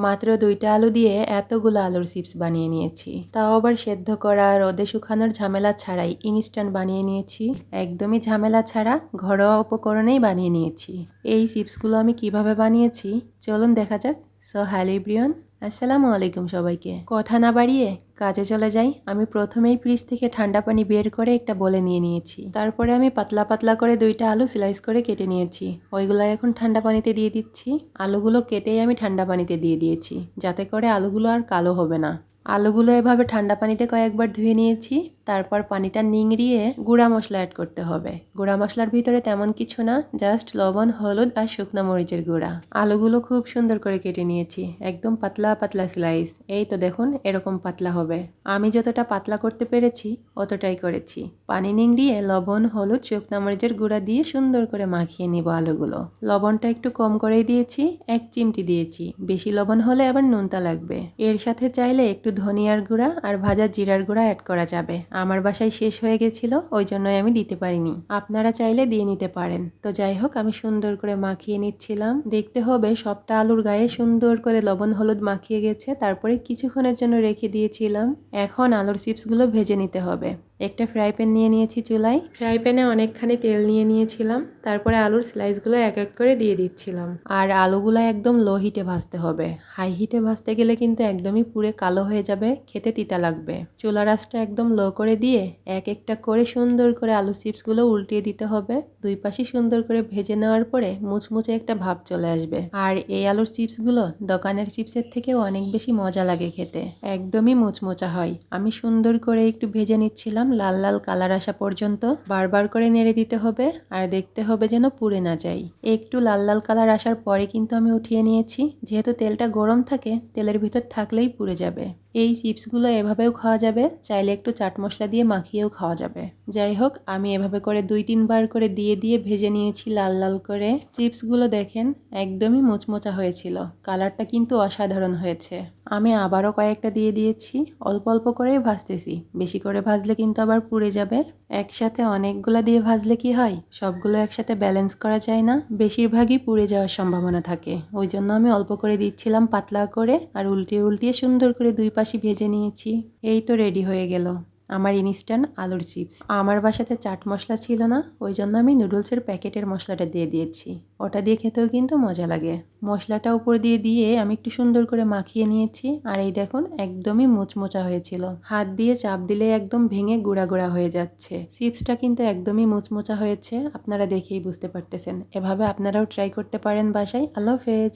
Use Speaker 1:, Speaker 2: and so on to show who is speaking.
Speaker 1: মাত্র 2টা আলু দিয়ে এতগুলো আলুর চিপস বানিয়ে নিয়েছি। তাও আবার সেদ্ধ করা রোদে শুকানোর ঝামেলা ছাড়াই ইনস্ট্যান্ট বানিয়ে নিয়েছি। একদমই ঝামেলা ছাড়া ঘরোয়া উপকরণেই বানিয়ে নিয়েছি। এই চিপসগুলো আমি কিভাবে বানিয়েছি চলুন দেখা যাক। সো হ্যালো এভরিওয়ান, আসসালামু আলাইকুম সবাইকে। কথা না বাড়িয়ে কাজে চলে যাই। আমি প্রথমেই ফ্রিজ থেকে ঠান্ডা পানি বের করে একটা বলে নিয়ে নিয়েছি। তারপরে আমি পাতলা পাতলা করে 2টা আলু স্লাইস করে কেটে নিয়েছি। ওইগুলো এখন ঠান্ডা পানিতে দিয়ে দিচ্ছি। আলুগুলো কেটেই আমি ঠান্ডা পানিতে দিয়ে দিয়েছি, যাতে করে আলুগুলো আর কালো হবে না। আলুগুলো এভাবে ঠান্ডা পানিতে কয়েকবার ধুয়ে নিয়েছি। তারপর পানিটা নিংড়িয়ে গুঁড়া মশলা অ্যাড করতে হবে। গুঁড়া মশলার ভিতরে তেমন কিছু না, জাস্ট লবণ, হলুদ আর শুকনো মরিচের গুঁড়া। আলুগুলো খুব সুন্দর করে কেটে নিয়েছি, একদম পাতলা পাতলা স্লাইস। এই তো দেখুন, এরকম পাতলা হবে। আমি যতটা পাতলা করতে পেরেছি অতটাই করেছি। পানি নিংড়িয়ে লবণ, হলুদ, শুকনো মরিচের গুঁড়া দিয়ে সুন্দর করে মাখিয়ে নিব আলুগুলো। লবণটা একটু কম করেই দিয়েছি, 1 চিমটি দিয়েছি। বেশি লবণ হলে আবার নুনতা লাগবে। এর সাথে চাইলে একটু ধনিয়ার গুঁড়া আর ভাজা জিরার গুঁড়া অ্যাড করা যাবে। আমার বাসায় শেষ হয়ে গেছিল, ওই জন্যই আমি দিতে পারিনি। আপনারা চাইলে দিয়ে নিতে পারেন। তো যাই হোক, আমি সুন্দর করে মাখিয়ে নিচ্ছিলাম। দেখতে হবে সবটা আলুর গায়ে সুন্দর করে লবণ হলুদ মাখিয়ে গেছে। তারপরে কিছুক্ষণের জন্য রেখে দিয়েছিলাম। এখন আলুর চিপসগুলো ভেজে নিতে হবে। একটা ফ্রাই প্যান নিয়ে নিয়েছি চুলায়। ফ্রাই প্যানে অনেকখানি তেল নিয়ে নিয়েছিলাম। তারপরে আলুর স্লাইসগুলো এক এক করে দিয়ে দিচ্ছিলাম। আর আলুগুলো একদম লো হিটে ভাজতে হবে। হাই হিটে ভাজতে গেলে কিন্তু একদমই পুড়ে কালো হয়ে যাবে, খেতে তিতা লাগবে। চুলার আঁচটা একদম লো করে দিয়ে এক একটা করে সুন্দর করে আলু চিপসগুলো উল্টিয়ে দিতে হবে। দুই পাশে সুন্দর করে ভেজে নেওয়ার পরে মুচমুচে একটা ভাব চলে আসবে। আর এই আলুর চিপসগুলো দোকানের চিপসের থেকেও অনেক বেশি মজা লাগে খেতে, একদমই মুচমোচা হয়। আমি সুন্দর করে একটু ভেজে নিচ্ছিলাম লাল লাল কালার আসা পর্যন্ত। বারবার করে নেড়ে দিতে হবে আর দেখতে হবে যেন পুড়ে না যায়। একটু লাল লাল কালার আসার পরে কিন্তু আমি উঠিয়ে নিয়েছি। যেহেতু তেলটা গরম থাকে, তেলের ভিতর থাকলেই পুড়ে যাবে। এই চিপসগুলো এভাবেও খাওয়া যাবে, চাইলে একটু চাট মশলা দিয়ে মাখিয়েও খাওয়া যাবে। যাই হোক, আমি এভাবে করে 2-3 বার করে দিয়ে দিয়ে ভেজে নিয়েছি লাল লাল করে। চিপসগুলো দেখেন একদমই মুচমোচা হয়েছিল, কালারটা কিন্তু অসাধারণ হয়েছে। আমি আবারও কয়েকটা দিয়ে দিয়েছি। অল্প অল্প করেই ভাজতেছি, বেশি করে ভাজলে কিন্তু আবার পুড়ে যাবে। একসাথে অনেকগুলা দিয়ে ভাজলে কি হয়, সবগুলো একসাথে ব্যালেন্স করা যায় না, বেশিরভাগই পুড়ে যাওয়ার সম্ভাবনা থাকে। ওই জন্য আমি অল্প করে দিচ্ছিলাম পাতলা করে, আর উল্টিয়ে উল্টিয়ে সুন্দর করে দুই পাশে ভেজে নিয়েছি। এই তো রেডি হয়ে গেল আমার ইনস্ট্যান্ট আলুর চিপস। আমার বাসাতে চাট মশলা ছিল না, ওই জন্য আমি নুডলসের প্যাকেটের মশলাটা দিয়ে দিয়েছি। ওটা দিয়ে খেতেও কিন্তু মজা লাগে। মশলাটা উপর দিয়ে দিয়ে আমি একটু সুন্দর করে মাখিয়ে নিয়েছি। আর এই দেখুন, একদমই মুচমোচা হয়েছিল। হাত দিয়ে চাপ দিলে একদম ভেঙে গুঁড়া গুঁড়া হয়ে যাচ্ছে। চিপসটা কিন্তু একদমই মুচমোচা হয়েছে, আপনারা দেখেই বুঝতে পারতেছেন। এভাবে আপনারাও ট্রাই করতে পারেন বাসায়। আল্লাহ হাফেজ।